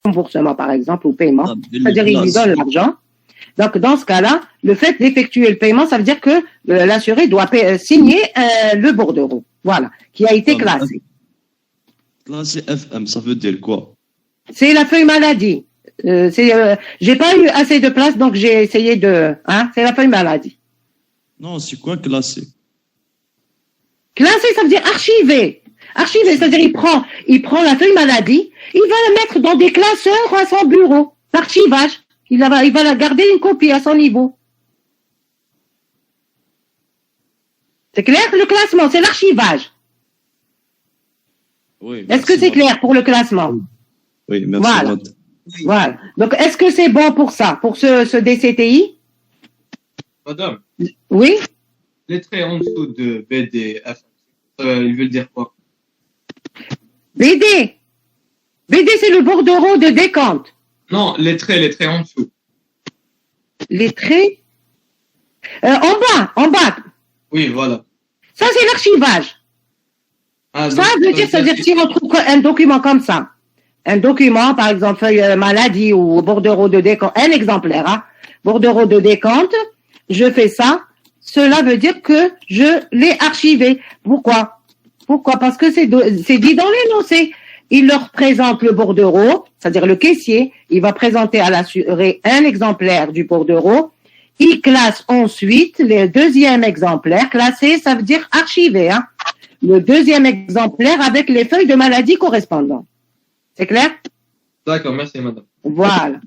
remboursement, par exemple, ou paiement, c'est-à-dire il lui donne l'argent. Donc, dans ce cas-là, le fait d'effectuer le paiement, ça veut dire que l'assuré doit signer le bordereau, voilà, qui a été classé. Classé FM, ça veut dire quoi? C'est la feuille maladie. J'ai pas eu assez de place, donc j'ai essayé de... c'est la feuille maladie. Non, c'est quoi classé? Classé, ça veut dire archivé. Archivé, c'est-à-dire il prend la feuille maladie, il va la mettre dans des classeurs à son bureau, d'archivage. Il va la garder une copie à son niveau. C'est clair? Le classement, c'est l'archivage. Oui. Est-ce que c'est clair pour le classement? Oui, merci. Voilà. Voilà. Donc, est-ce que c'est bon pour ça, pour ce DCTI? Madame. Oui? Les traits en dessous de BDF, il veut dire quoi? BD, c'est le bordereau de décompte. Non, les traits en dessous. Les traits? En bas. Oui, voilà. Ça, c'est l'archivage. Ça veut dire, c'est-à-dire si on trouve un document comme ça, un document, par exemple, feuille maladie ou bordereau de décompte, un exemplaire, bordereau de décompte, je fais ça, cela veut dire que je l'ai archivé. Pourquoi? Parce que c'est dit dans l'énoncé. Il leur présente le bordereau, c'est-à-dire le caissier, il va présenter à l'assuré un exemplaire du bordereau, il classe ensuite le deuxième exemplaire, classé, ça veut dire archivé, le deuxième exemplaire avec les feuilles de maladie correspondantes. C'est clair? D'accord, merci madame. Voilà.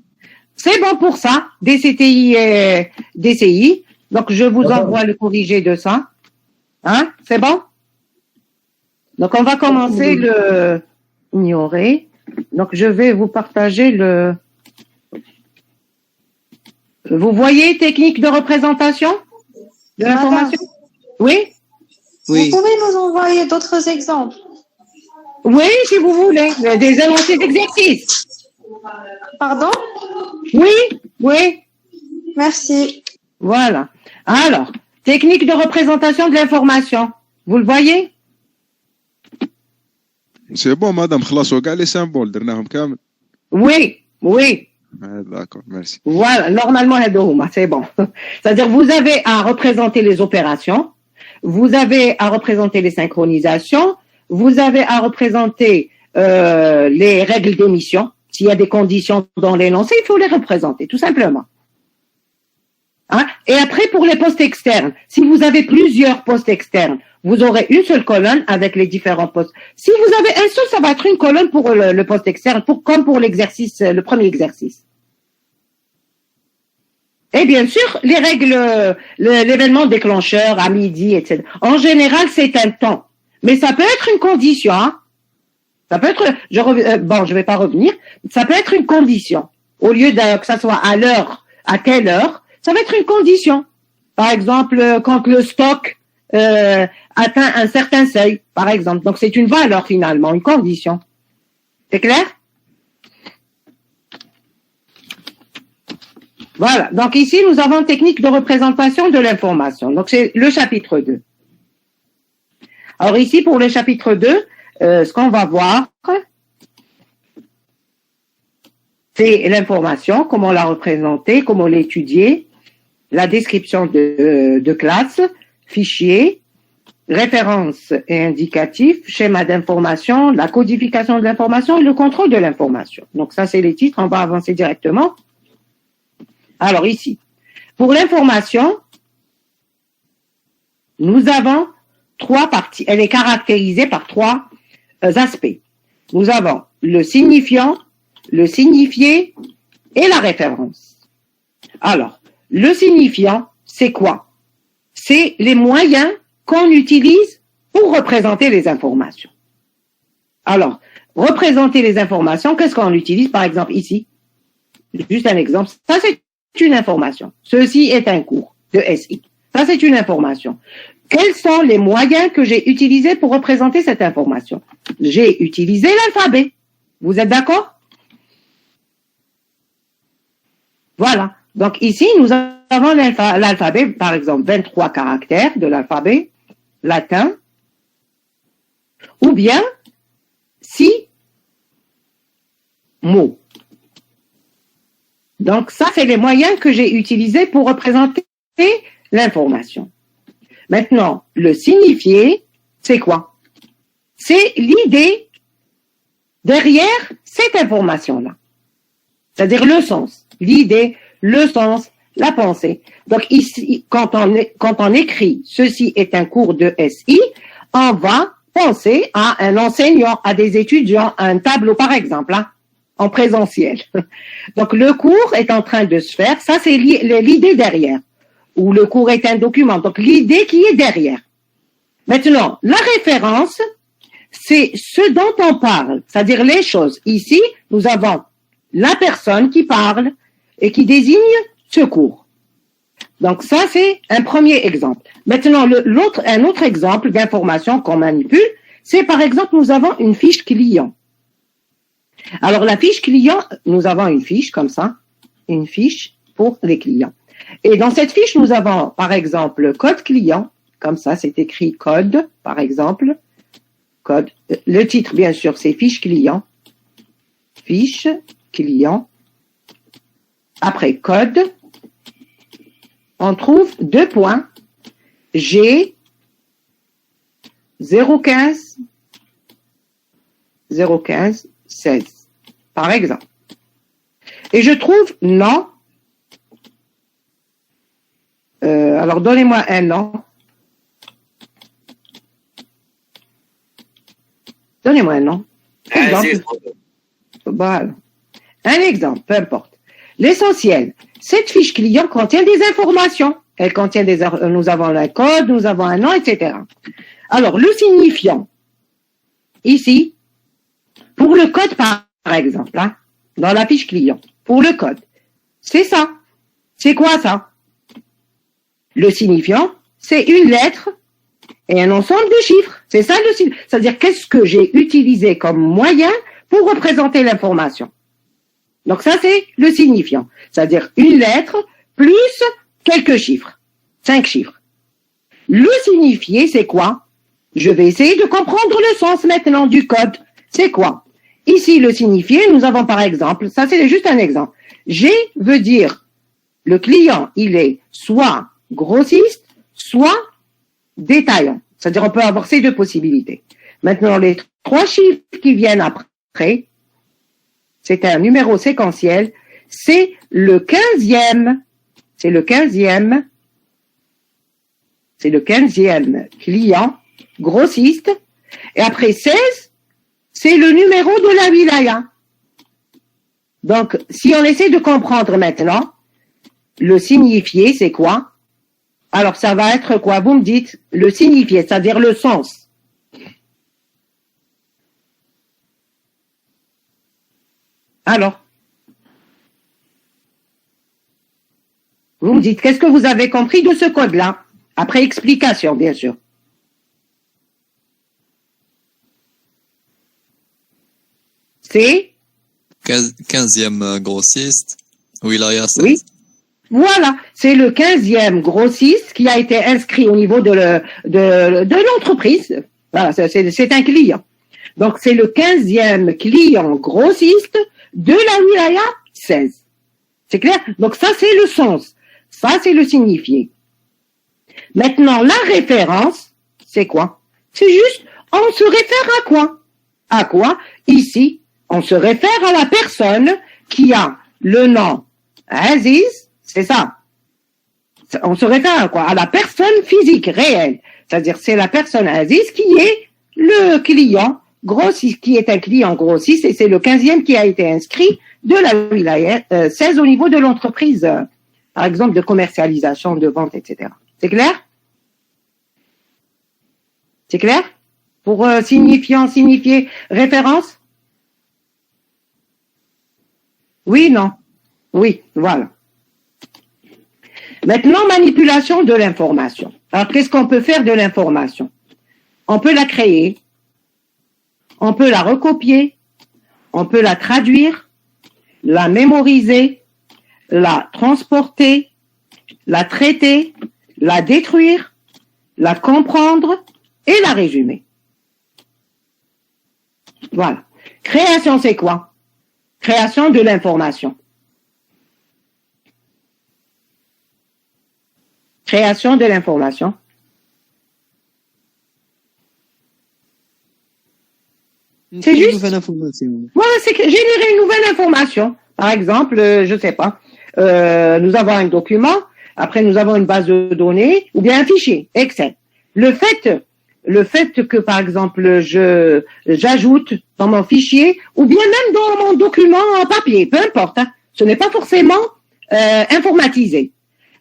C'est bon pour ça, DCTI et DCI. Donc, je vous envoie le corrigé de ça. C'est bon? Donc, on va commencer le ignorer. Donc, je vais vous partager le... Vous voyez technique de représentation de l'information? Oui? Oui. Vous pouvez nous envoyer d'autres exemples? Oui, si vous voulez. Des énoncés d'exercice. Pardon? Oui. Merci. Voilà. Alors, technique de représentation de l'information. Vous le voyez? C'est bon, madame. خلاص وقع les symboles درناهم كامل. Oui. D'accord, merci. Voilà, normalement, c'est bon. C'est-à-dire, vous avez à représenter les opérations, vous avez à représenter les synchronisations, vous avez à représenter les règles d'émission. S'il y a des conditions dans l'énoncé, il faut les représenter, tout simplement. Et après, pour les postes externes, si vous avez plusieurs postes externes, vous aurez une seule colonne avec les différents postes. Si vous avez un seul, ça va être une colonne pour le poste externe, comme pour l'exercice, le premier exercice. Et bien sûr, les règles, l'événement déclencheur à midi, etc. En général, c'est un temps. Mais ça peut être une condition. Ça peut être, je vais pas revenir. Ça peut être une condition. Au lieu que ça soit à l'heure, à telle heure, ça va être une condition. Par exemple, quand le stock atteint un certain seuil, par exemple. Donc, c'est une valeur finalement, une condition. C'est clair? Voilà. Donc, ici, nous avons technique de représentation de l'information. Donc, c'est le chapitre 2. Alors, ici, pour le chapitre 2, ce qu'on va voir, c'est l'information, comment la représenter, comment l'étudier, la description de classe, fichier, référence et indicatif, schéma d'information, la codification de l'information et le contrôle de l'information. Donc ça, c'est les titres, on va avancer directement. Alors ici, pour l'information, nous avons 3 parties. Elle est caractérisée par 3 aspects. Nous avons le signifiant, le signifié et la référence. Alors, le signifiant, c'est quoi? C'est les moyens qu'on utilise pour représenter les informations. Alors, représenter les informations, qu'est-ce qu'on utilise? Par exemple, ici, juste un exemple, ça c'est une information. Ceci est un cours de SI. Ça c'est une information. Quels sont les moyens que j'ai utilisés pour représenter cette information? J'ai utilisé l'alphabet. Vous êtes d'accord? Voilà. Donc ici, nous avons l'alphabet, par exemple, 23 caractères de l'alphabet latin, ou bien 6 mots. Donc, ça, c'est les moyens que j'ai utilisés pour représenter l'information. Maintenant, le signifié, c'est quoi? C'est l'idée derrière cette information-là. C'est-à-dire le sens, l'idée, le sens, la pensée. Donc ici, quand on écrit « Ceci est un cours de SI », on va penser à un enseignant, à des étudiants, à un tableau par exemple, hein, en présentiel. Donc le cours est en train de se faire, ça c'est l'idée derrière. Ou le cours est un document, donc l'idée qui est derrière. Maintenant, la référence, c'est ce dont on parle, c'est-à-dire les choses. Ici, nous avons la personne qui parle et qui désigne ce cours. Donc ça, c'est un premier exemple. Maintenant, un autre exemple d'information qu'on manipule, c'est par exemple, nous avons une fiche client. Alors la fiche client, nous avons une fiche comme ça, une fiche pour les clients. Et dans cette fiche, nous avons par exemple code client, comme ça, c'est écrit code, par exemple. Code. Le titre, bien sûr, c'est fiche client. Fiche client. Après code, on trouve 2 points. G 015 16, par exemple. Et je trouve nom. Alors, donnez-moi un nom. Donnez-moi un nom. Exemple. Voilà. Un exemple, peu importe. L'essentiel, cette fiche client contient des informations. Elle contient nous avons un code, nous avons un nom, etc. Alors, le signifiant, ici, pour le code, par exemple, hein, dans la fiche client, pour le code, c'est ça. C'est quoi ça? Le signifiant, c'est une lettre et un ensemble de chiffres. C'est ça le signifiant. C'est-à-dire, qu'est-ce que j'ai utilisé comme moyen pour représenter l'information? Donc ça, c'est le signifiant. C'est-à-dire une lettre plus quelques chiffres. 5 chiffres. Le signifié, c'est quoi? Je vais essayer de comprendre le sens maintenant du code. C'est quoi? Ici, le signifié, nous avons par exemple, ça c'est juste un exemple. G veut dire, le client, il est soit grossiste, soit détaillant. C'est-à-dire, on peut avoir ces 2 possibilités. Maintenant, les 3 chiffres qui viennent après, c'est un numéro séquentiel, c'est le 15e. C'est le 15e. C'est le 15e client, grossiste. Et après 16, c'est le numéro de la wilaya. Donc, si on essaie de comprendre maintenant, le signifié, c'est quoi? Alors, ça va être quoi? Vous me dites le signifié, c'est-à-dire le sens. Alors, vous me dites, qu'est-ce que vous avez compris de ce code-là? Après explication, bien sûr. C'est 15e grossiste, wilaya 16. Oui. Voilà, c'est le 15e grossiste qui a été inscrit au niveau de l'entreprise. Voilà, c'est un client. Donc, c'est le 15e client grossiste de la wilaya 16. C'est clair? Donc, ça, c'est le sens. Ça, c'est le signifié. Maintenant, la référence, c'est quoi? C'est juste, on se réfère à quoi? À quoi? Ici, on se réfère à la personne qui a le nom Aziz, c'est ça. On se réfère à quoi? À la personne physique, réelle. C'est-à-dire, c'est la personne Aziz qui est le client grossiste, qui est un client grossiste, et c'est le 15e qui a été inscrit de la wilaya 16 au niveau de l'entreprise, par exemple, de commercialisation, de vente, etc. C'est clair? C'est clair? Pour signifiant, signifier, référence? Oui, non? Oui, voilà. Maintenant, manipulation de l'information. Alors, qu'est-ce qu'on peut faire de l'information? On peut la créer, on peut la recopier, on peut la traduire, la mémoriser, la transporter, la traiter, la détruire, la comprendre et la résumer. Voilà. Création, c'est quoi? Création de l'information. Création de l'information. C'est juste. Une nouvelle information. Voilà, c'est générer une nouvelle information. Par exemple, je sais pas, nous avons un document, après nous avons une base de données, ou bien un fichier, Excel. Le fait que, par exemple, j'ajoute dans mon fichier, ou bien même dans mon document en papier, peu importe, hein, ce n'est pas forcément informatisé.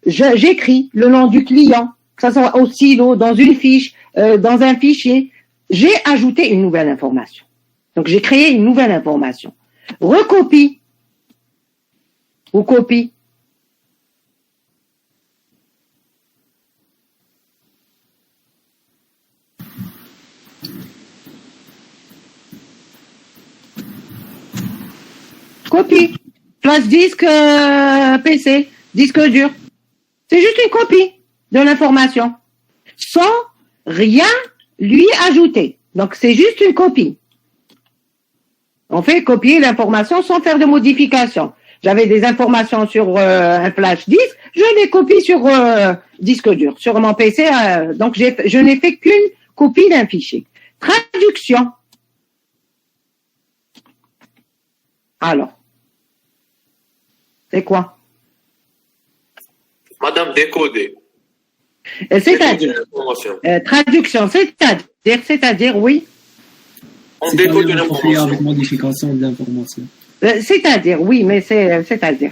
J'écris le nom du client, que ça soit au stylo, dans une fiche, dans un fichier. J'ai ajouté une nouvelle information. Donc, j'ai créé une nouvelle information. Recopie ou copie. Copie. Place disque PC, disque dur. C'est juste une copie de l'information. Sans rien lui ajouter. Donc, c'est juste une copie. On fait copier l'information sans faire de modification. J'avais des informations sur un flash disque, je les copie sur disque dur, sur mon PC. Donc, je n'ai fait qu'une copie d'un fichier. Traduction. Alors, c'est quoi? Madame, décoder. C'est-à-dire, traduction, c'est-à-dire, oui. On décode une information. Avec modification de l'information. C'est-à-dire, oui, mais c'est-à-dire.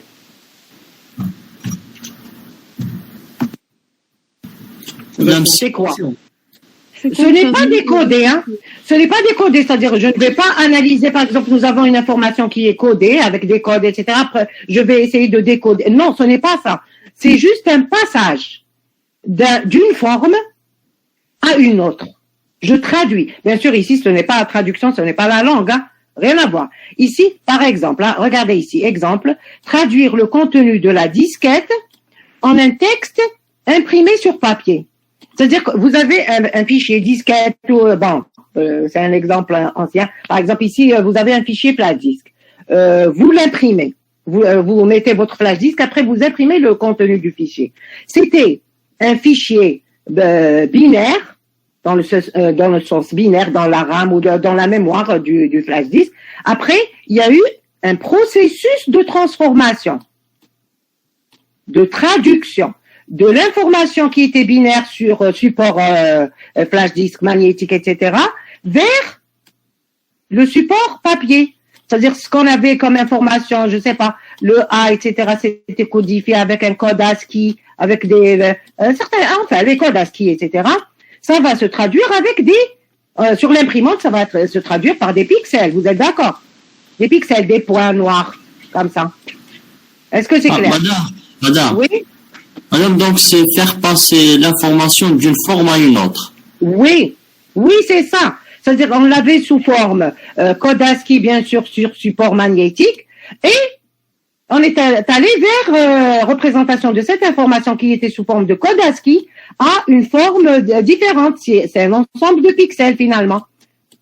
C'est quoi? Ce n'est pas décodé, hein. Ce n'est pas décodé, c'est-à-dire, je ne vais pas analyser, par exemple, nous avons une information qui est codée avec des codes, etc. Après, je vais essayer de décoder. Non, ce n'est pas ça. C'est juste un passage d'une forme à une autre. Je traduis. Bien sûr, ici, ce n'est pas la traduction, ce n'est pas la langue, hein. Rien à voir. Ici, par exemple, hein, regardez ici, exemple, traduire le contenu de la disquette en un texte imprimé sur papier. C'est-à-dire que vous avez un fichier disquette, c'est un exemple ancien. Par exemple, ici, vous avez un fichier flash disk. Vous l'imprimez. Vous mettez votre flash disk, après vous imprimez le contenu du fichier. C'était un fichier binaire, dans le sens binaire, dans la RAM ou dans la mémoire du flash disk. Après, il y a eu un processus de transformation, de traduction de l'information qui était binaire sur support flash disk, magnétique, etc., vers le support papier. C'est-à-dire ce qu'on avait comme information, je sais pas, le A, etc., c'était codifié avec un code ASCII, avec des les codes ASCII, etc. Ça va se traduire avec sur l'imprimante, ça va se traduire par des pixels. Vous êtes d'accord? Des pixels, des points noirs, comme ça. Est-ce que c'est clair? Madame. Oui. Madame, donc c'est faire passer l'information d'une forme à une autre. Oui, c'est ça. C'est-à-dire on l'avait sous forme code ASCII, bien sûr, sur support magnétique, et on est allé vers représentation de cette information qui était sous forme de code ASCII à une forme différente. C'est un ensemble de pixels finalement.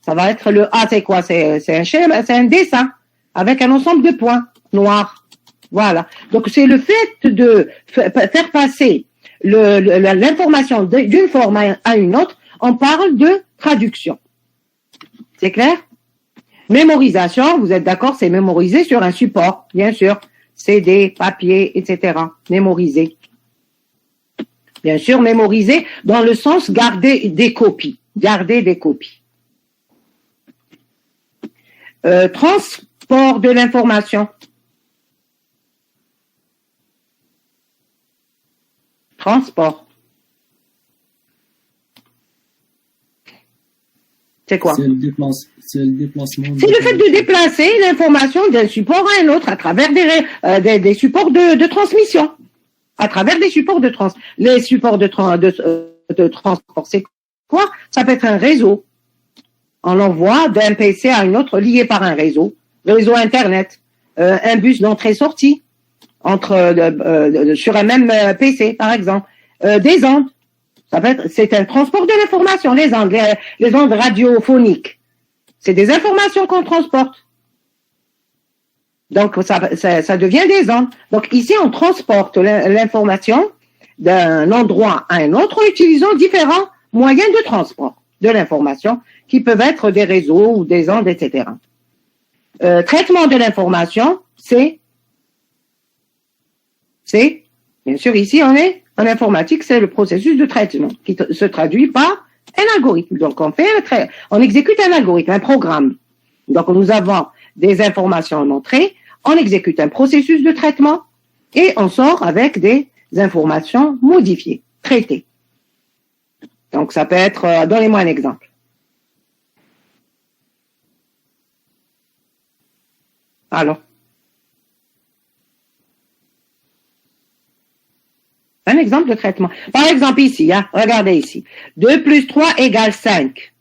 Ça va être le A, c'est quoi? C'est un schéma, c'est un dessin avec un ensemble de points noirs. Voilà. Donc c'est le fait de faire passer l'information d'une forme à une autre. On parle de traduction. C'est clair? Mémorisation, vous êtes d'accord, c'est mémoriser sur un support, bien sûr. CD, papier, etc. Mémoriser. Bien sûr, mémoriser dans le sens garder des copies. Garder des copies. Transport de l'information. Transport. C'est quoi? C'est le déplacement. C'est le fait de déplacer l'information d'un support à un autre à travers des supports de transmission. À travers des supports de transport. Les supports de transport, c'est quoi? Ça peut être un réseau. On l'envoie d'un PC à un autre lié par un réseau. Réseau Internet. Un bus d'entrée-sortie. Sur un même PC, par exemple. Des ondes. C'est un transport de l'information, les ondes radiophoniques. C'est des informations qu'on transporte. Donc, ça devient des ondes. Donc, ici, on transporte l'information d'un endroit à un autre en utilisant différents moyens de transport de l'information qui peuvent être des réseaux ou des ondes, etc. Traitement de l'information, c'est, bien sûr, ici on est en informatique, c'est le processus de traitement qui se traduit par un algorithme. Donc on exécute un algorithme, un programme. Donc nous avons des informations en entrée, on exécute un processus de traitement et on sort avec des informations modifiées, traitées. Donc ça peut être, donnez-moi un exemple. Alors, un exemple de traitement. Par exemple ici, hein, regardez ici. 2 plus 3 égale 5.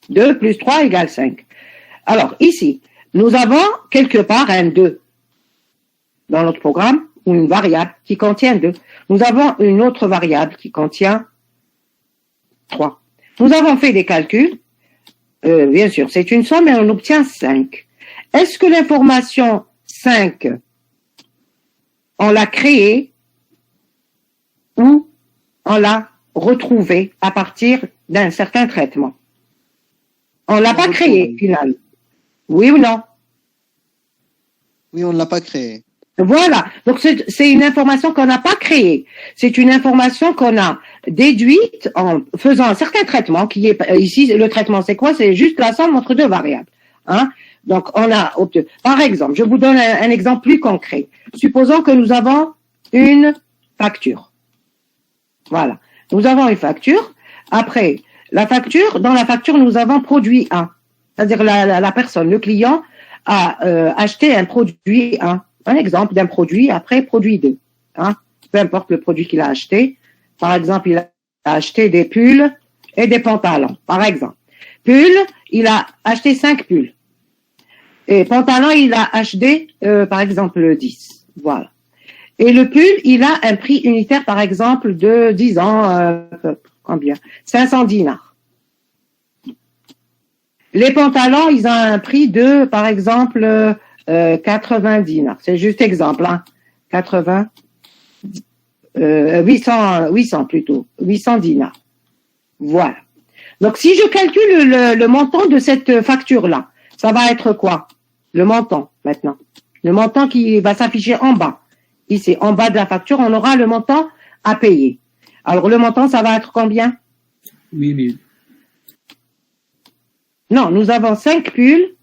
2 plus 3 égale 5. Alors ici, nous avons quelque part un 2 dans notre programme, ou une variable qui contient 2. Nous avons une autre variable qui contient 3. Nous avons fait des calculs. Bien sûr, c'est une somme et on obtient 5. Est-ce que l'information 5, on l'a créée ou on l'a retrouvée à partir d'un certain traitement? On ne l'a pas créée, finalement. Oui ou non? Oui, on ne l'a pas créée. Voilà. Donc, c'est une information qu'on n'a pas créée. C'est une information qu'on a déduite en faisant un certain traitement qui est, ici, le traitement, c'est quoi? C'est juste la somme entre deux variables. Hein? Donc, on a obtenu. Par exemple, je vous donne un exemple plus concret. Supposons que nous avons une facture. Voilà. Nous avons une facture. Après, dans la facture, nous avons produit 1. C'est-à-dire la personne, le client, a acheté un produit 1. Un exemple d'un produit, après produit 2. Hein? Peu importe le produit qu'il a acheté. Par exemple, il a acheté des pulls et des pantalons. Par exemple. Pulls, il a acheté 5 pulls. Et pantalons, il a acheté, par exemple, 10. Voilà. Et le pull, il a un prix unitaire, par exemple, de, disons, combien? 500 dinars. Les pantalons, ils ont un prix de, par exemple, 80 dinars. C'est juste exemple, hein. 800 plutôt. 800 dinars. Voilà. Donc, si je calcule le montant de cette facture-là, ça va être quoi? Le montant, maintenant. Le montant qui va s'afficher en bas. Ici, en bas de la facture, on aura le montant à payer. Alors, le montant, ça va être combien? 8000. Non, nous avons 5 pulls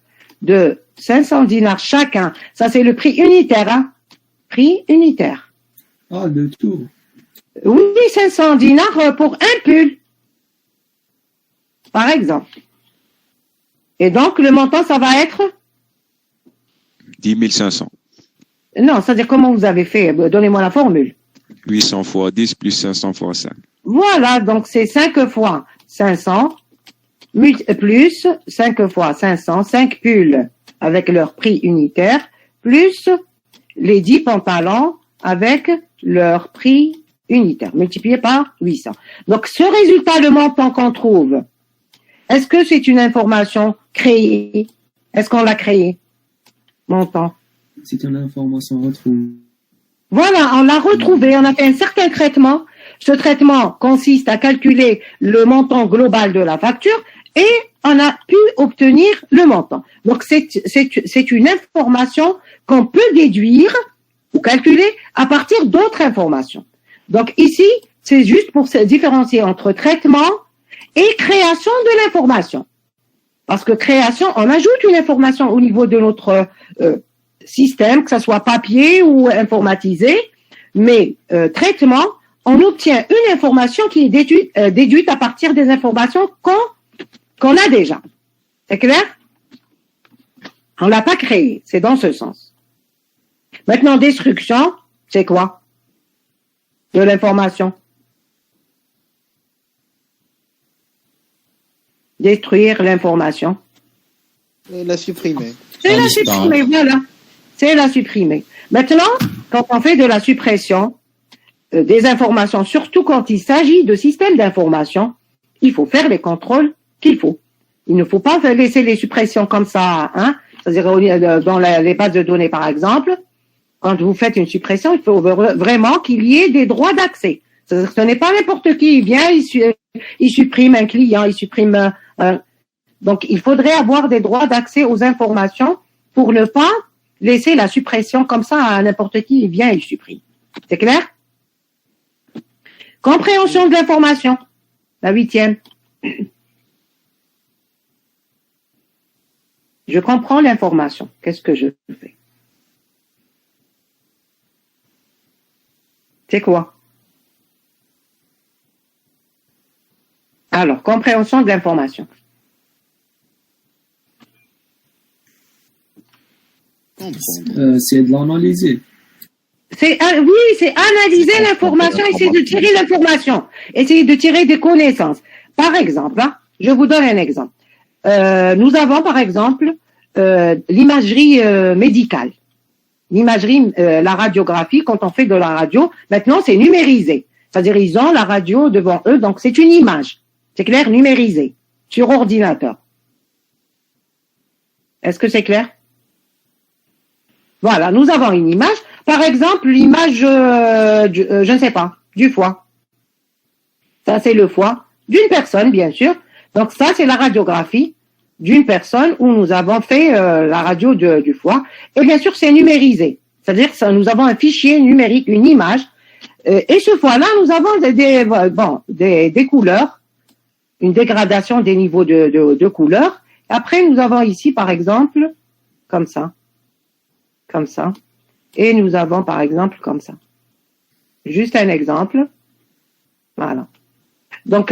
de 500 dinars chacun. Ça, c'est le prix unitaire, hein? Prix unitaire. Ah, de tout. Oui, 500 dinars pour un pull. Par exemple. Et donc, le montant, ça va être? 10 500. Non, c'est-à-dire comment vous avez fait? Donnez-moi la formule. 800 fois 10 plus 500 fois 5. Voilà, donc c'est 5 fois 500 plus 5 fois 500, 5 pulls avec leur prix unitaire, plus les 10 pantalons avec leur prix unitaire, multiplié par 800. Donc, ce résultat, le montant qu'on trouve, est-ce que c'est une information créée? Est-ce qu'on l'a créée? Montant. C'est une information retrouvée. Voilà, on l'a retrouvé, on a fait un certain traitement. Ce traitement consiste à calculer le montant global de la facture et on a pu obtenir le montant. Donc, c'est une information qu'on peut déduire ou calculer à partir d'autres informations. Donc, ici, c'est juste pour se différencier entre traitement et création de l'information. Parce que création, on ajoute une information au niveau de notre système, que ce soit papier ou informatisé, mais traitement, on obtient une information qui est déduite à partir des informations qu'on a déjà. C'est clair? On l'a pas créé, c'est dans ce sens. Maintenant, destruction, c'est quoi? De l'information. Détruire l'information. Et la supprimer. C'est la supprimer, voilà. C'est la supprimer. Maintenant, quand on fait de la suppression des informations, surtout quand il s'agit de systèmes d'information, il faut faire les contrôles qu'il faut. Il ne faut pas laisser les suppressions comme ça, hein. C'est-à-dire dans les bases de données, par exemple. Quand vous faites une suppression, il faut vraiment qu'il y ait des droits d'accès. C'est-à-dire que ce n'est pas n'importe qui. Il vient, il supprime un client, il supprime donc, il faudrait avoir des droits d'accès aux informations pour ne pas laisser la suppression comme ça à n'importe qui. Il vient, il supprime. C'est clair? Compréhension de l'information. La 8e. Je comprends l'information. Qu'est-ce que je fais? C'est quoi? Alors, compréhension de l'information. C'est de l'analyser. Oui, c'est analyser l'information, essayer de tirer l'information, essayer de tirer des connaissances. Par exemple, hein, je vous donne un exemple. Nous avons par exemple l'imagerie médicale. L'imagerie, la radiographie, quand on fait de la radio, maintenant c'est numérisé. C'est-à-dire ils ont la radio devant eux, donc c'est une image. C'est clair, numérisée, sur ordinateur. Est-ce que c'est clair? Voilà, nous avons une image. Par exemple, l'image, je ne sais pas, du foie. Ça, c'est le foie d'une personne, bien sûr. Donc ça, c'est la radiographie d'une personne où nous avons fait la radio du foie. Et bien sûr, c'est numérisé. C'est-à-dire que nous avons un fichier numérique, une image. Et ce foie-là, nous avons des couleurs, une dégradation des niveaux de couleurs. Après, nous avons ici, par exemple, comme ça. Et nous avons, par exemple, comme ça. Juste un exemple. Voilà. Donc,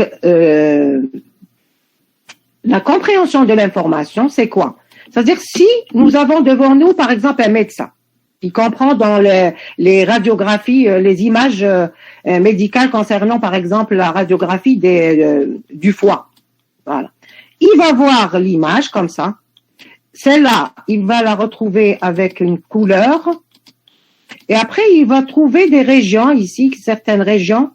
la compréhension de l'information, c'est quoi? C'est-à-dire, si nous avons devant nous, par exemple, un médecin qui comprend dans les radiographies, les images médicales concernant, par exemple, la radiographie du foie. Voilà. Il va voir l'image comme ça. Celle-là, il va la retrouver avec une couleur. Et après, il va trouver des régions ici, certaines régions,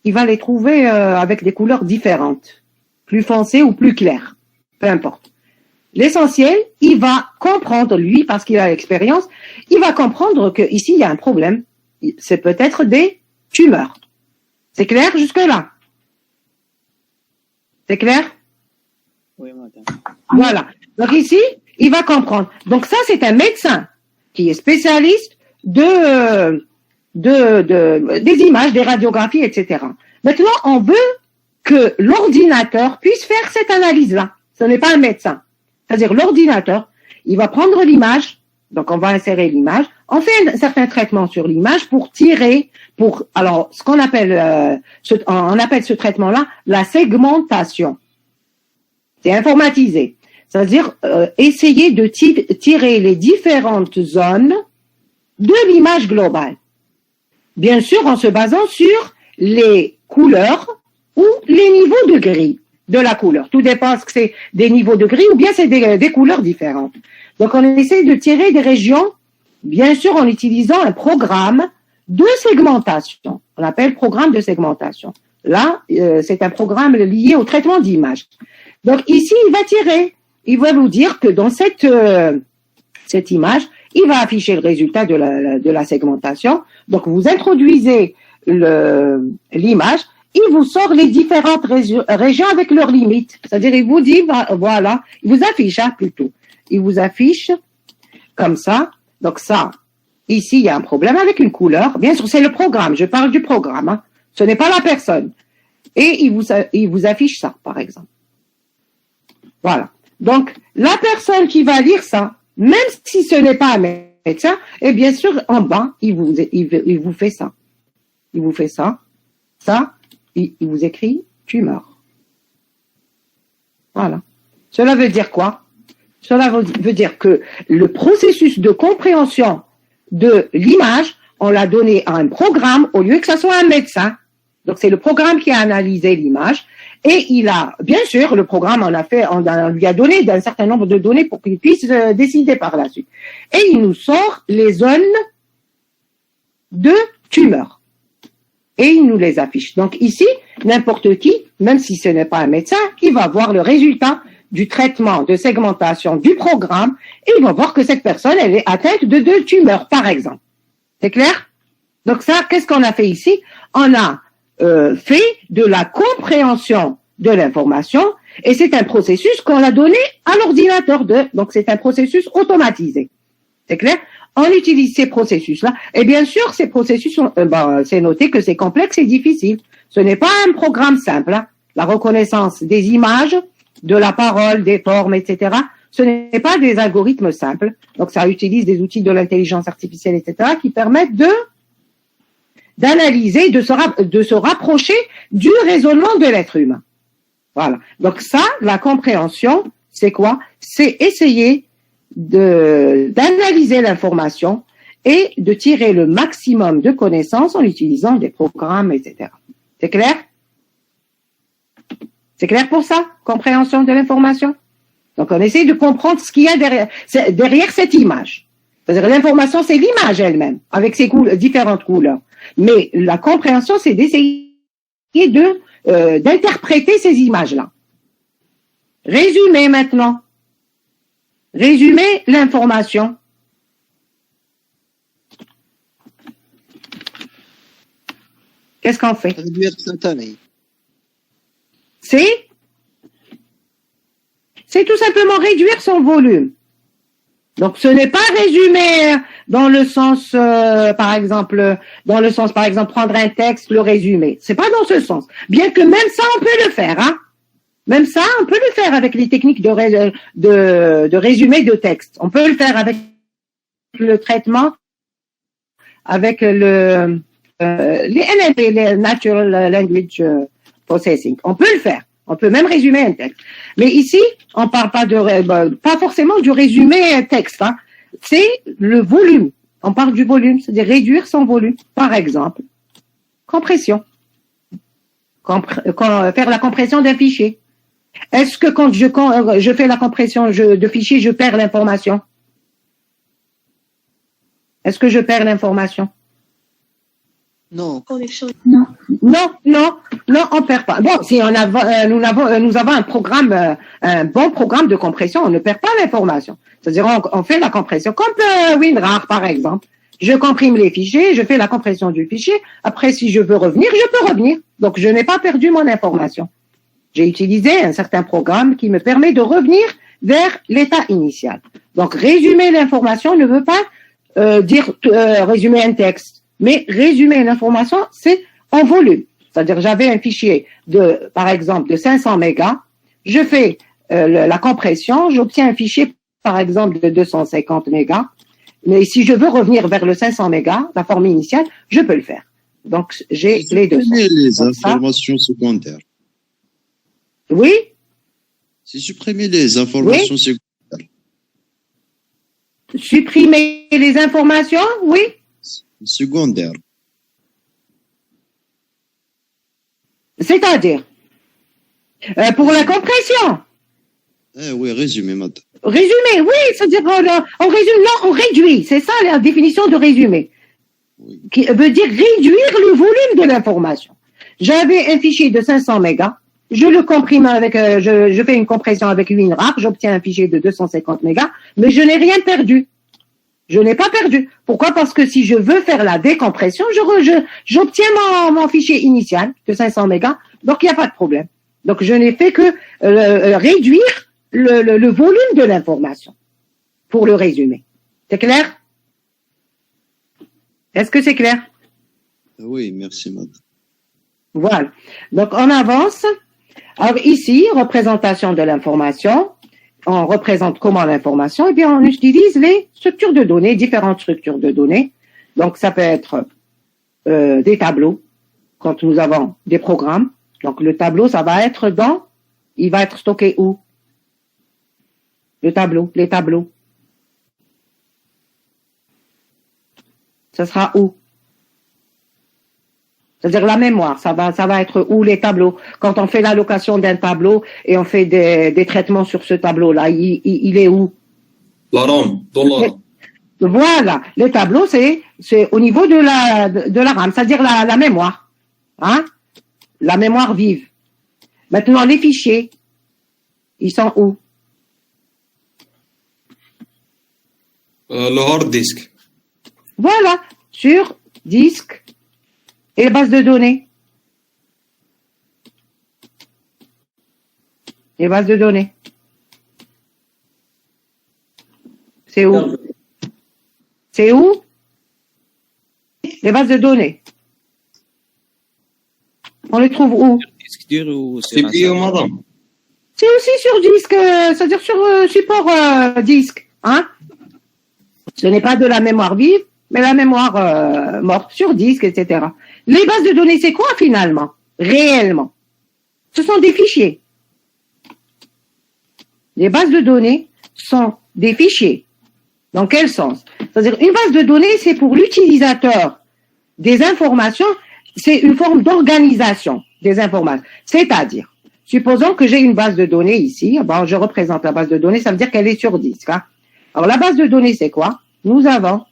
il va les trouver avec des couleurs différentes, plus foncées ou plus claires, peu importe. L'essentiel, il va comprendre, lui, parce qu'il a l'expérience, il va comprendre que ici il y a un problème. C'est peut-être des tumeurs. C'est clair jusque-là? C'est clair? Oui, madame. Voilà. Donc ici, il va comprendre. Donc ça, c'est un médecin qui est spécialiste des images, des radiographies, etc. Maintenant, on veut que l'ordinateur puisse faire cette analyse-là. Ce n'est pas un médecin. C'est-à-dire l'ordinateur, il va prendre l'image, donc on va insérer l'image, on fait un certain traitement sur l'image pour tirer, alors ce qu'on appelle, on appelle ce traitement-là la segmentation. C'est informatisé. C'est-à-dire essayer de tirer les différentes zones de l'image globale. Bien sûr, en se basant sur les couleurs ou les niveaux de gris de la couleur. Tout dépend si c'est des niveaux de gris ou bien c'est des couleurs différentes. Donc, on essaie de tirer des régions, bien sûr, en utilisant un programme de segmentation. On appelle programme de segmentation. Là, c'est un programme lié au traitement d'image. Donc, ici, il va tirer. Il va vous dire que dans cette image, il va afficher le résultat de la segmentation. Donc, vous introduisez l'image, il vous sort les différentes régions avec leurs limites. C'est-à-dire, il vous dit, voilà, il vous affiche, plutôt. Il vous affiche comme ça. Donc, ça, ici, il y a un problème avec une couleur. Bien sûr, c'est le programme. Je parle du programme. Hein. Ce n'est pas la personne. Et il vous affiche ça, par exemple. Voilà. Donc, la personne qui va lire ça, même si ce n'est pas un médecin, et bien sûr, en bas, il vous fait ça. Il vous fait ça. Ça, il vous écrit tumeur. Voilà. Cela veut dire quoi? Cela veut dire que le processus de compréhension de l'image, on l'a donné à un programme au lieu que ce soit un médecin. Donc, c'est le programme qui a analysé l'image. Et il a, bien sûr, le programme on lui a donné un certain nombre de données pour qu'il puisse décider par la suite. Et il nous sort les zones de tumeurs. Et il nous les affiche. Donc ici, n'importe qui, même si ce n'est pas un médecin, il va voir le résultat du traitement de segmentation du programme et il va voir que cette personne, elle est atteinte de 2 tumeurs, par exemple. C'est clair? Donc ça, qu'est-ce qu'on a fait ici? On a fait de la compréhension de l'information et c'est un processus qu'on a donné à l'ordinateur donc c'est un processus automatisé. C'est clair? On utilise ces processus-là et bien sûr ces processus, c'est noté que c'est complexe et difficile. Ce n'est pas un programme simple. Hein. La reconnaissance des images, de la parole, des formes, etc. Ce n'est pas des algorithmes simples. Donc ça utilise des outils de l'intelligence artificielle, etc. qui permettent d'analyser, de se rapprocher du raisonnement de l'être humain. Voilà. Donc ça, la compréhension, c'est quoi? C'est essayer d'analyser l'information et de tirer le maximum de connaissances en utilisant des programmes, etc. C'est clair? C'est clair pour ça? Compréhension de l'information? Donc on essaie de comprendre ce qu'il y a derrière cette image. C'est-à-dire l'information, c'est l'image elle-même, avec ses différentes couleurs. Mais la compréhension, c'est d'essayer d'interpréter ces images-là. Résumer maintenant. Résumer l'information. Qu'est-ce qu'on fait? C'est tout simplement réduire son volume. Donc ce n'est pas résumer dans le sens, par exemple, prendre un texte, le résumer. C'est pas dans ce sens. Bien que même ça, on peut le faire, hein. Même ça, on peut le faire avec les techniques de résumé de texte. On peut le faire avec le traitement, avec les NLP, les Natural Language Processing. On peut le faire. On peut même résumer un texte. Mais ici, on parle pas forcément du résumé texte, hein. C'est le volume. On parle du volume, c'est-à-dire réduire son volume. Par exemple, compression. Faire la compression d'un fichier. Est-ce que quand je fais la compression de fichier, je perds l'information? Est-ce que je perds l'information? Non. Non, on perd pas. Bon, si nous avons un programme, un bon programme de compression, on ne perd pas l'information. C'est-à-dire, on fait la compression, comme WinRAR, par exemple. Je comprime les fichiers, je fais la compression du fichier. Après, si je veux revenir, je peux revenir. Donc, je n'ai pas perdu mon information. J'ai utilisé un certain programme qui me permet de revenir vers l'état initial. Donc, résumer l'information ne veut pas résumer un texte. Mais résumer l'information, c'est en volume. C'est-à-dire, j'avais un fichier par exemple, de 500 mégas. Je fais la compression, j'obtiens un fichier, par exemple, de 250 mégas. Mais si je veux revenir vers le 500 mégas, la forme initiale, je peux le faire. Donc, j'ai les deux. Les informations secondaires. Oui? C'est supprimer les informations secondaires. Supprimer les informations, oui? Secondaire. C'est-à-dire pour la compression. Oui, résumé, madame. Résumer, oui, c'est-à-dire on résume, non, on réduit. C'est ça la définition de résumer. Oui. Qui veut dire réduire le volume de l'information. J'avais un fichier de 500 mégas, je le comprime avec, je fais une compression avec WinRAR, j'obtiens un fichier de 250 mégas, mais je n'ai rien perdu. Je n'ai pas perdu. Pourquoi? Parce que si je veux faire la décompression, j'obtiens mon fichier initial de 500 mégas, donc il n'y a pas de problème. Donc je n'ai fait que réduire le volume de l'information pour le résumer. C'est clair? Est-ce que c'est clair? Oui, merci madame. Voilà. Donc on avance. Alors ici, représentation de l'information. On représente comment l'information? Eh bien, on utilise les structures de données, différentes structures de données. Donc, ça peut être des tableaux, quand nous avons des programmes. Donc, le tableau, ça va être il va être stocké où? Les tableaux. Ça sera où? C'est-à-dire la mémoire, ça va être où les tableaux? Quand on fait l'allocation d'un tableau et on fait des traitements sur ce tableau-là, il est où? La RAM, dans la RAM. Voilà, les tableaux, c'est au niveau de la RAM, c'est-à-dire la mémoire, hein? La mémoire vive. Maintenant, les fichiers, ils sont où? Le hard disk. Voilà. sur disque et base de données. Les bases de données. C'est où? C'est où? Les bases de données. On les trouve où? Disque dur ou CPU, madame? C'est aussi sur disque, c'est-à-dire sur support disque. Hein? Ce n'est pas de la mémoire vive, mais la mémoire morte sur disque, etc. Les bases de données, c'est quoi finalement? Réellement. Ce sont des fichiers. Les bases de données sont des fichiers. Dans quel sens? C'est-à-dire, une base de données, c'est pour l'utilisateur des informations, c'est une forme d'organisation des informations. C'est-à-dire, supposons que j'ai une base de données ici, bon, je représente la base de données, ça veut dire qu'elle est sur disque. Hein. Alors, la base de données, c'est quoi? Nous avons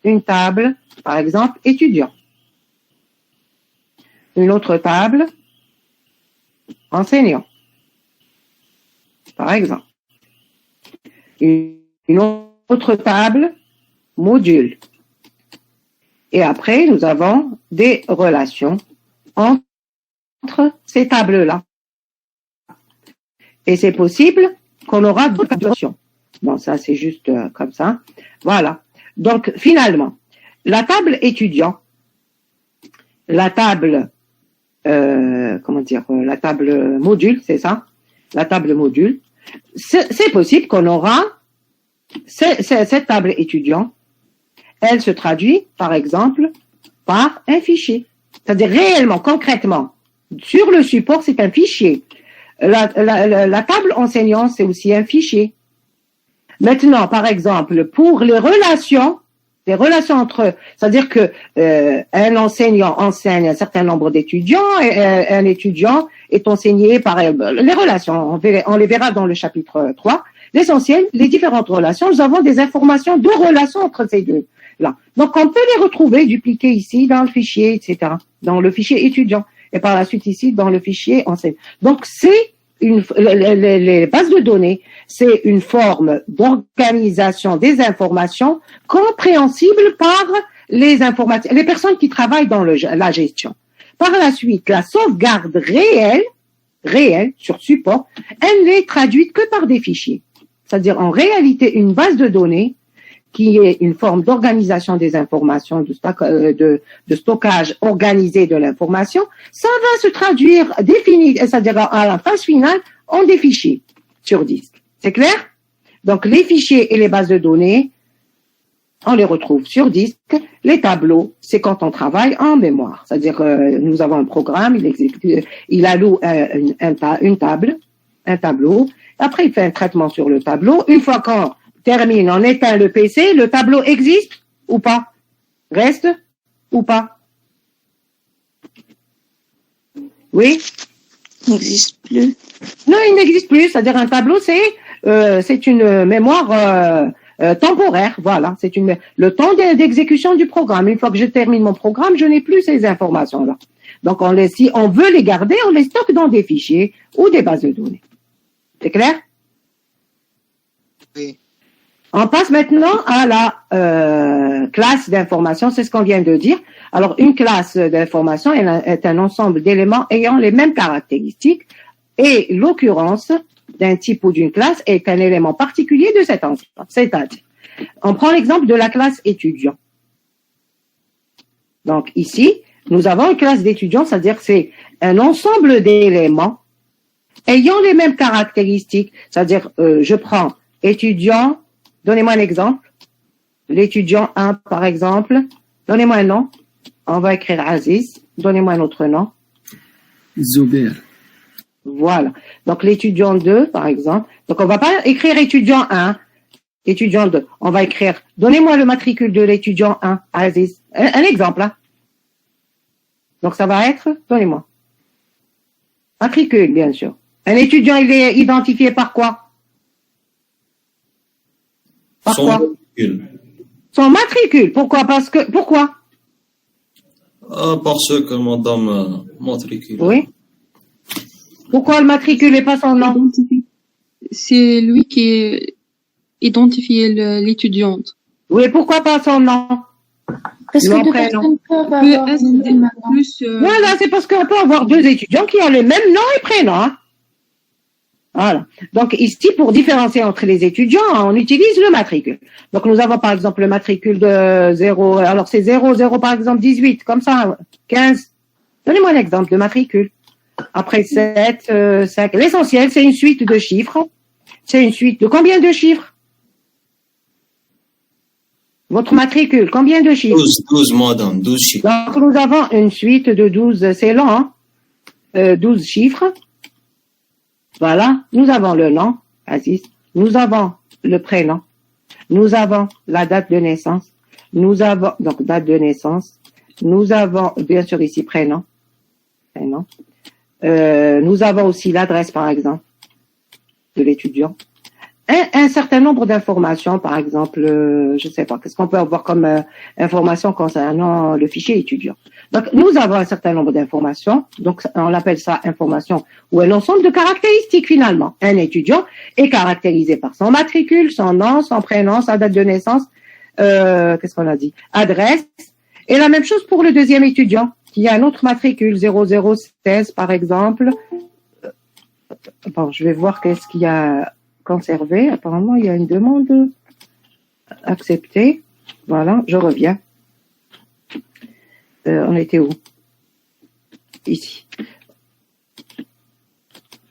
une table, par exemple, étudiant. Une autre table, enseignant. Par exemple. Une autre table, module. Et après, nous avons des relations entre ces tables-là. Et c'est possible qu'on aura d'autres relations. Bon, ça, c'est juste comme ça. Voilà. Donc, finalement, la table étudiant, la table, la table module, c'est ça? La table module. C'est possible qu'on aura cette table étudiant, elle se traduit, par exemple, par un fichier. C'est-à-dire réellement, concrètement, sur le support, c'est un fichier. La table enseignant, c'est aussi un fichier. Maintenant, par exemple, pour les relations entre, c'est-à-dire que un enseignant enseigne un certain nombre d'étudiants et un étudiant est enseigné par les relations. On les verra dans le chapitre 3. L'essentiel, les différentes relations, nous avons des informations de relations entre ces deux-là. Donc, on peut les retrouver, dupliquer ici dans le fichier, etc., dans le fichier étudiant, et par la suite ici dans le fichier enseignant. Donc, les bases de données, c'est une forme d'organisation des informations compréhensible par les personnes qui travaillent dans la gestion. Par la suite, la sauvegarde réelle sur support, elle n'est traduite que par des fichiers. C'est-à-dire, en réalité, une base de données qui est une forme d'organisation des informations, de stockage organisé de l'information, ça va se traduire c'est-à-dire à la phase finale, en des fichiers sur disque. C'est clair? Donc, les fichiers et les bases de données, on les retrouve sur disque. Les tableaux, c'est quand on travaille en mémoire. C'est-à-dire, nous avons un programme, il alloue une table, un tableau. Après, il fait un traitement sur le tableau. Une fois qu'on termine, on éteint le PC, le tableau existe ou pas? Reste ou pas? Oui? Il n'existe plus. Non, il n'existe plus. C'est-à-dire, un tableau, c'est une mémoire temporaire. Voilà. C'est le temps d'exécution du programme. Une fois que je termine mon programme, je n'ai plus ces informations-là. Donc, si on veut les garder, on les stocke dans des fichiers ou des bases de données. C'est clair? Oui. On passe maintenant à la classe d'information, c'est ce qu'on vient de dire. Alors, une classe d'information est un ensemble d'éléments ayant les mêmes caractéristiques et l'occurrence d'un type ou d'une classe est un élément particulier de cet ensemble. C'est-à-dire, on prend l'exemple de la classe étudiant. Donc, ici, nous avons une classe d'étudiants, c'est-à-dire c'est un ensemble d'éléments ayant les mêmes caractéristiques. C'est-à-dire, je prends étudiant, donnez-moi un exemple. L'étudiant 1, par exemple. Donnez-moi un nom. On va écrire Aziz. Donnez-moi un autre nom. Zubair. Voilà. Donc, l'étudiant 2, par exemple. Donc, on va pas écrire étudiant 1, étudiant 2. On va écrire, donnez-moi le matricule de l'étudiant 1, Aziz. Un exemple, là. Donc, ça va être, donnez-moi. Matricule, bien sûr. Un étudiant, il est identifié par quoi? Par quoi? Matricule. Son matricule. Pourquoi? Pourquoi? Parce que madame matricule. Oui. Pourquoi le matricule et pas son nom? C'est lui qui identifie l'étudiante. Oui, pourquoi pas son nom? Parce Nom, que deux prénom. personnes peuvent Que avoir est-ce le même nom. plus Voilà, c'est parce qu'on peut avoir deux étudiants qui ont le même nom et prénom. Hein. Voilà. Donc ici, pour différencier entre les étudiants, on utilise le matricule. Donc nous avons par exemple le matricule de 0, alors c'est 0, 0 par exemple 18, comme ça, 15. Donnez-moi l'exemple de matricule. Après 7, 5. L'essentiel, c'est une suite de chiffres. C'est une suite de combien de chiffres? Votre matricule, combien de chiffres? 12, madame, 12 chiffres. Donc nous avons une suite de 12, c'est long, hein? 12 chiffres. Voilà, nous avons le nom, Aziz, nous avons le prénom, nous avons la date de naissance, nous avons, donc date de naissance, nous avons, bien sûr ici, prénom, nous avons aussi l'adresse, par exemple, de l'étudiant, un certain nombre d'informations, par exemple, je sais pas, qu'est-ce qu'on peut avoir comme information concernant le fichier étudiant. Donc, nous avons un certain nombre d'informations, donc on appelle ça information, ou un ensemble de caractéristiques finalement. Un étudiant est caractérisé par son matricule, son nom, son prénom, sa date de naissance, qu'est-ce qu'on a dit, adresse, et la même chose pour le deuxième étudiant, qui a un autre matricule, 0016 par exemple. Bon, je vais voir qu'est-ce qu'il y a conservé. Apparemment, il y a une demande acceptée. Voilà, je reviens. On était où? Ici.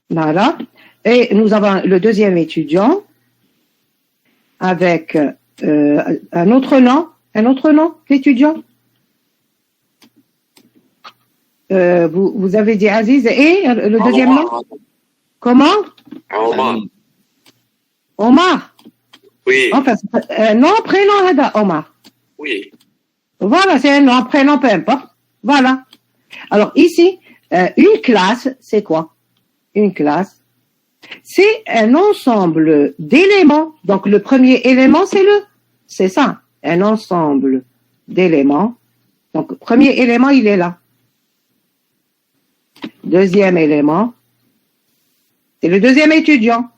Voilà. Et nous avons le deuxième étudiant avec un autre nom d'étudiant. Vous avez dit Aziz et le deuxième nom? Comment? Omar. Omar. Oui. Enfin, nom, prénom, Hada, Omar. Oui. Voilà, c'est un nom, prénom, peu importe. Voilà. Alors ici, une classe, c'est quoi? Une classe, c'est un ensemble d'éléments. Donc le premier élément, c'est ça, un ensemble d'éléments. Donc premier élément, il est là. Deuxième élément, c'est le deuxième étudiant,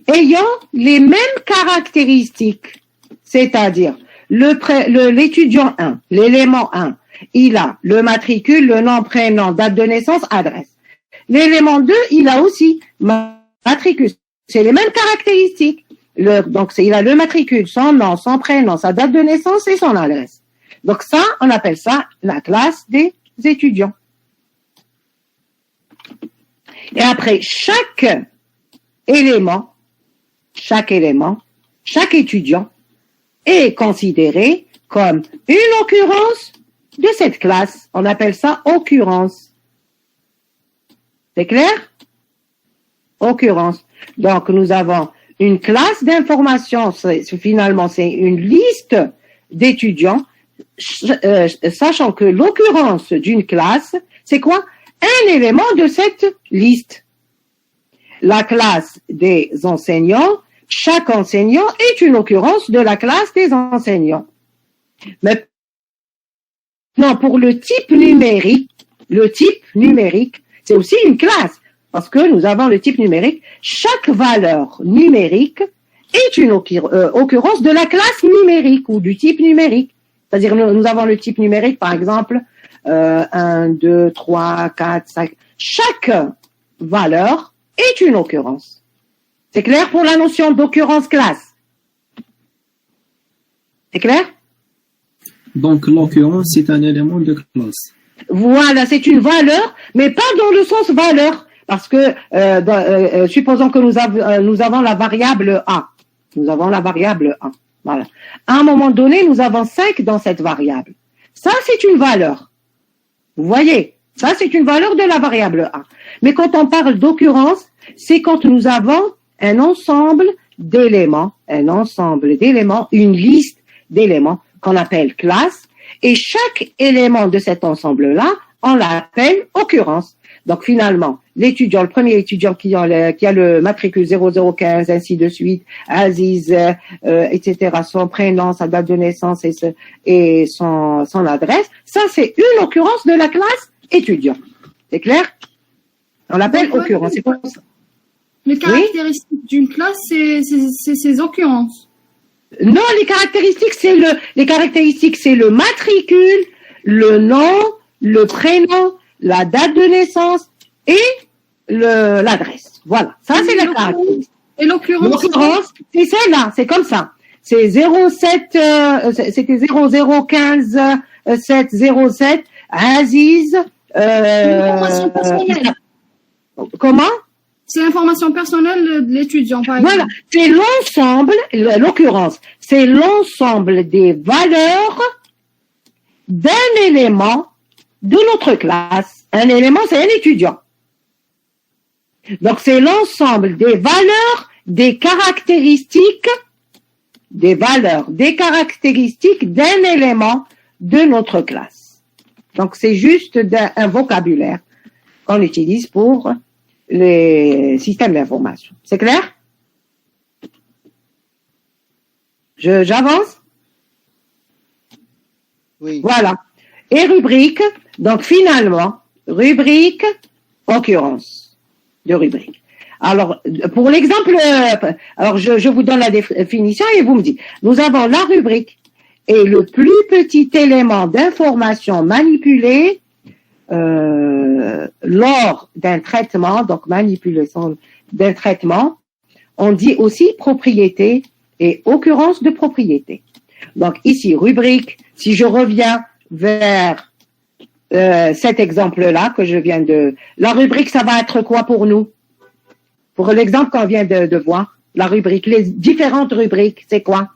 ayant les mêmes caractéristiques, c'est-à-dire l'étudiant 1, l'élément 1, il a le matricule, le nom, prénom, date de naissance, adresse. L'élément 2, il a aussi matricule. C'est les mêmes caractéristiques. Donc, il a le matricule, son nom, son prénom, sa date de naissance et son adresse. Donc ça, on appelle ça la classe des étudiants. Et après, chaque élément, chaque étudiant est considéré comme une occurrence de cette classe. On appelle ça occurrence. C'est clair? Occurrence. Donc, nous avons une classe d'information. Finalement, c'est une liste d'étudiants, sachant que l'occurrence d'une classe, c'est quoi? Un élément de cette liste. La classe des enseignants, chaque enseignant est une occurrence de la classe des enseignants. Mais non, pour le type numérique, c'est aussi une classe, parce que nous avons le type numérique. Chaque valeur numérique est une occurrence de la classe numérique ou du type numérique. C'est-à-dire, nous avons le type numérique, par exemple, 1, 2, 3, 4, 5. Chaque valeur est une occurrence. C'est clair pour la notion d'occurrence classe? C'est clair? Donc, l'occurrence, c'est un élément de classe. Voilà, c'est une valeur, mais pas dans le sens valeur, parce que supposons que nous avons la variable A. Nous avons la variable A. Voilà. À un moment donné, nous avons 5 dans cette variable. Ça, c'est une valeur. Vous voyez, ça, c'est une valeur de la variable A. Mais quand on parle d'occurrence, c'est quand nous avons un ensemble d'éléments, une liste d'éléments qu'on appelle classe, et chaque élément de cet ensemble-là, on l'appelle occurrence. Donc finalement, l'étudiant, le premier étudiant qui a le matricule 0015, ainsi de suite, Aziz, etc., son prénom, sa date de naissance et son adresse, ça c'est une occurrence de la classe étudiant. C'est clair? On l'appelle occurrence. C'est pour ça. Les caractéristiques d'une classe, c'est ses occurrences. Non, les caractéristiques, c'est le matricule, le nom, le prénom, la date de naissance et l'adresse. Voilà. Ça, c'est la caractéristique. Et l'occurrence? L'occurrence, c'est celle-là. C'est comme ça. C'est 07, c'était 0015 707, Aziz, Information personnelle. Comment? C'est l'information personnelle de l'étudiant, par exemple. Voilà, c'est l'ensemble, l'occurrence, c'est l'ensemble des valeurs d'un élément de notre classe. Un élément, c'est un étudiant. Donc, c'est l'ensemble des valeurs, des caractéristiques d'un élément de notre classe. Donc, c'est juste un vocabulaire qu'on utilise pour les systèmes d'information. C'est clair? J'avance? Oui. Voilà. Et rubrique, donc finalement, rubrique, occurrence de rubrique. Alors, pour l'exemple, alors je vous donne la définition et vous me dites, nous avons la rubrique et le plus petit élément d'information manipulé lors d'un traitement, donc manipulation d'un traitement, on dit aussi propriété et occurrence de propriété. Donc ici, rubrique, si je reviens vers cet exemple-là que je viens de... La rubrique, ça va être quoi pour nous? Pour l'exemple qu'on vient de voir, la rubrique, les différentes rubriques, c'est quoi?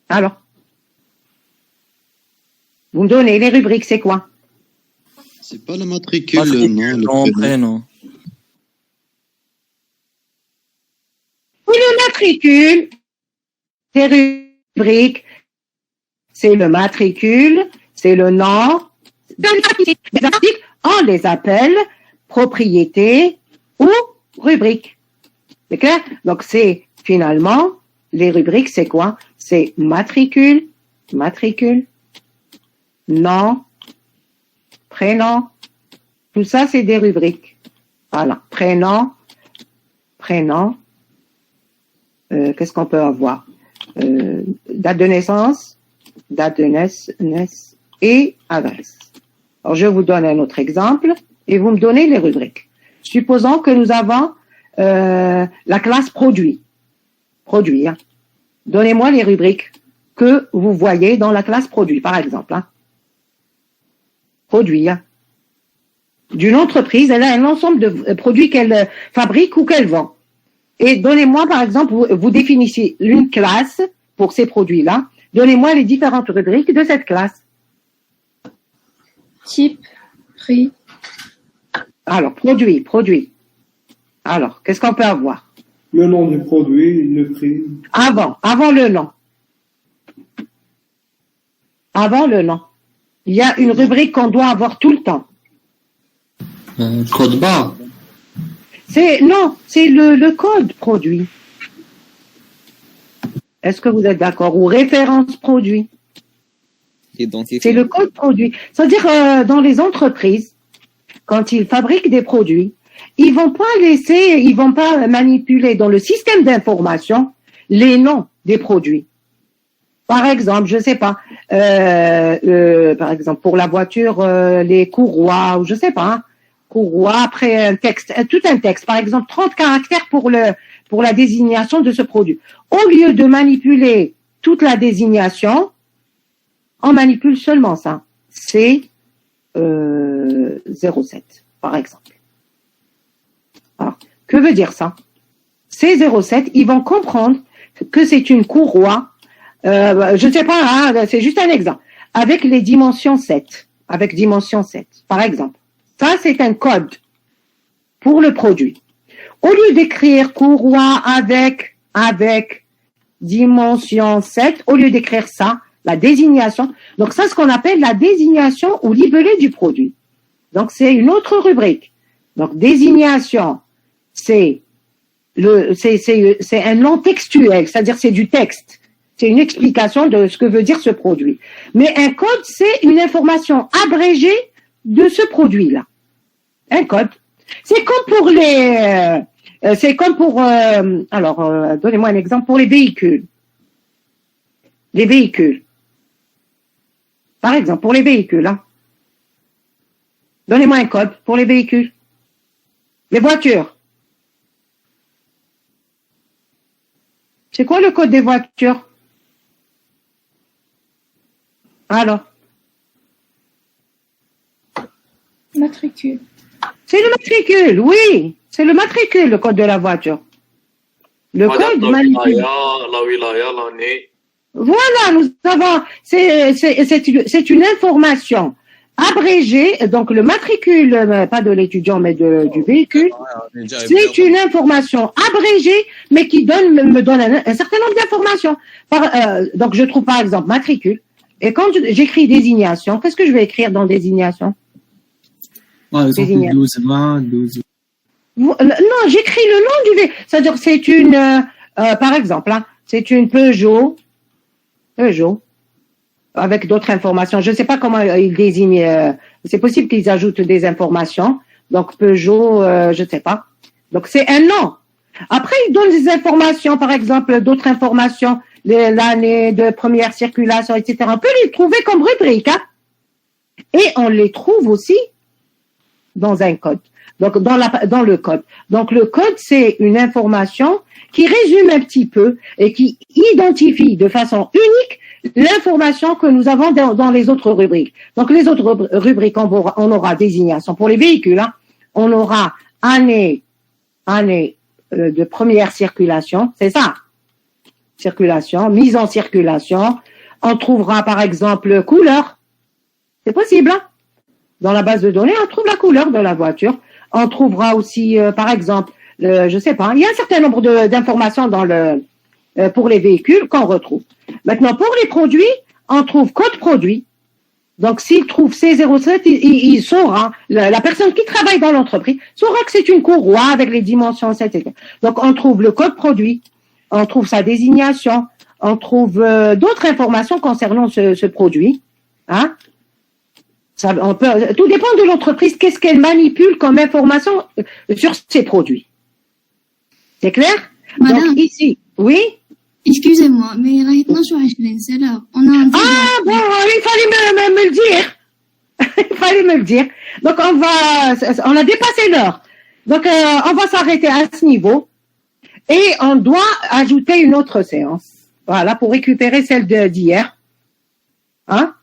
Alors, vous me donnez les rubriques, c'est quoi? C'est pas le matricule, non, le prénom. Oui, le matricule, c'est rubrique, c'est le matricule, c'est le nom. Les articles, on les appelle propriétés ou rubriques. C'est clair? Donc, c'est finalement, les rubriques, c'est quoi? C'est matricule, nom, prénom. Tout ça, c'est des rubriques. Voilà. Prénom. Qu'est-ce qu'on peut avoir? Date de naissance et adresse. Alors, je vous donne un autre exemple et vous me donnez les rubriques. Supposons que nous avons la classe produit. Hein. Donnez-moi les rubriques que vous voyez dans la classe produit, par exemple. Hein. Produit. Hein. D'une entreprise, elle a un ensemble de produits qu'elle fabrique ou qu'elle vend. Et donnez-moi, par exemple, vous définissez une classe pour ces produits-là. Donnez-moi les différentes rubriques de cette classe. Type, prix. Alors, produit. Alors, qu'est-ce qu'on peut avoir? Le nom du produit, le prix. Avant le nom. Avant le nom. Il y a une rubrique qu'on doit avoir tout le temps. Code barre. C'est le code produit. Est-ce que vous êtes d'accord? Ou référence produit. C'est le code produit. C'est-à-dire, dans les entreprises, quand ils fabriquent des produits, ils vont pas manipuler dans le système d'information les noms des produits. Par exemple, je sais pas, par exemple, pour la voiture, les courroies, ou je sais pas, hein, courroie, après un texte, tout un texte, par exemple, 30 caractères pour la désignation de ce produit. Au lieu de manipuler toute la désignation, on manipule seulement ça. C'est 07, par exemple. Alors, que veut dire ça? Ces 07, ils vont comprendre que c'est une courroie, je ne sais pas, hein, c'est juste un exemple, avec les dimensions 7, par exemple. Ça, c'est un code pour le produit. Au lieu d'écrire courroie avec dimension 7, au lieu d'écrire ça, la désignation, donc ça, ce qu'on appelle la désignation ou libellé du produit. Donc, c'est une autre rubrique. Donc, désignation, c'est un nom textuel, c'est-à-dire c'est du texte. C'est une explication de ce que veut dire ce produit. Mais un code, c'est une information abrégée de ce produit-là. Un code. C'est comme pour donnez-moi un exemple pour les véhicules. Les véhicules. Par exemple, pour les véhicules, hein. Donnez-moi un code pour les véhicules. Les voitures. C'est quoi le code des voitures? Alors? Matricule. C'est le matricule, oui. C'est le matricule, le code de la voiture. Le Madame, code manipule. la wilaya, l'année. Voilà, nous avons, c'est une information abrégée, donc le matricule, pas de l'étudiant, mais du véhicule, c'est une information abrégée, mais qui me donne un certain nombre d'informations. Donc je trouve par exemple matricule, et quand j'écris désignation, qu'est-ce que je vais écrire dans désignation? Par exemple, 12, 20, 12. Non, j'écris le nom du véhicule. C'est-à-dire, c'est une, par exemple, hein, c'est une Peugeot, avec d'autres informations. Je ne sais pas comment ils désignent. C'est possible qu'ils ajoutent des informations. Donc, Peugeot, je ne sais pas. Donc, c'est un nom. Après, ils donnent des informations, par exemple, d'autres informations, l'année de première circulation, etc. On peut les trouver comme rubrique, hein. Et on les trouve aussi dans un code. Donc, dans le code. Donc, le code, c'est une information qui résume un petit peu et qui identifie de façon unique l'information que nous avons dans les autres rubriques. Donc, les autres rubriques, on aura désignation pour les véhicules, hein. On aura année de première circulation, c'est ça. Circulation, mise en circulation. On trouvera, par exemple, couleur. C'est possible, hein. Dans la base de données, on trouve la couleur de la voiture. On trouvera aussi, par exemple, je sais pas, il y a un certain nombre d'informations pour les véhicules qu'on retrouve. Maintenant, pour les produits, on trouve code produit. Donc, s'il trouve C07, il saura, la personne qui travaille dans l'entreprise saura que c'est une courroie avec les dimensions, etc. Donc, on trouve le code produit, on trouve sa désignation, on trouve d'autres informations concernant ce produit, hein. Tout dépend de l'entreprise, qu'est-ce qu'elle manipule comme information sur ses produits. C'est clair? Madame. Donc ici, oui? Excusez-moi, mais là, maintenant, c'est l'heure. On a un débat. Ah bon, il fallait me le dire. Il fallait me le dire. Donc on a dépassé l'heure. Donc on va s'arrêter à ce niveau et on doit ajouter une autre séance. Voilà, pour récupérer celle d'hier. Hein?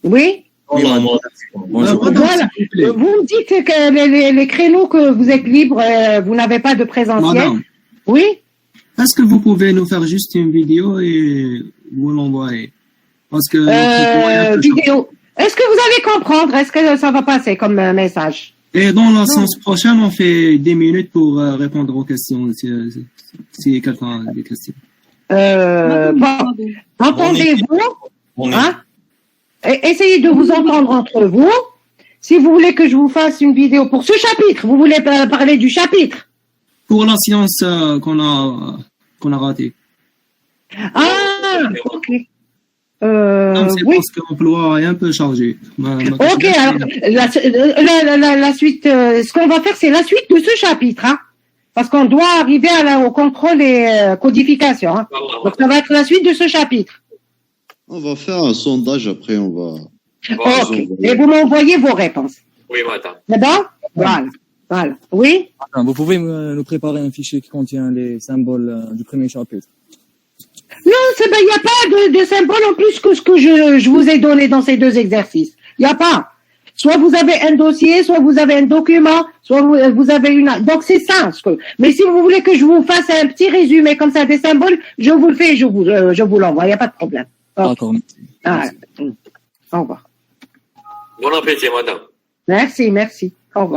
Oui? Bonjour. Voilà. Vous me dites que les créneaux que vous êtes libres, vous n'avez pas de présentiel. Madame, Oui? est-ce que vous pouvez nous faire juste une vidéo et vous l'envoyer? Parce que Vidéo. Est-ce que vous allez comprendre? Est-ce que ça va passer comme message? Et dans la séance prochaine, on fait 10 minutes pour répondre aux questions, si quelqu'un a des questions. Bon, entendez-vous? Hein? Essayez de vous entendre entre vous. Si vous voulez que je vous fasse une vidéo pour ce chapitre, vous voulez parler du chapitre? Pour la séance qu'on a ratée. Ah, ok. Non, c'est oui. parce que l'emploi est un peu chargé. Ok, alors, la suite, ce qu'on va faire, c'est la suite de ce chapitre, hein, parce qu'on doit arriver au contrôle et codification. Hein. Donc, ça va être la suite de ce chapitre. On va faire un sondage, après on va... Ok, et vous m'envoyez vos réponses. Oui, madame. D'accord? Voilà. Oui? Vous pouvez nous préparer un fichier qui contient les symboles du premier chapitre. Non, il n'y a pas de symbole en plus que ce que je vous ai donné dans ces deux exercices. Il n'y a pas. Soit vous avez un dossier, soit vous avez un document, soit vous avez une... Donc c'est ça. Mais si vous voulez que je vous fasse un petit résumé comme ça des symboles, je vous le fais et je vous l'envoie. Il n'y a pas de problème. Okay. D'accord. Ah, au revoir. Bon appétit, madame. Merci.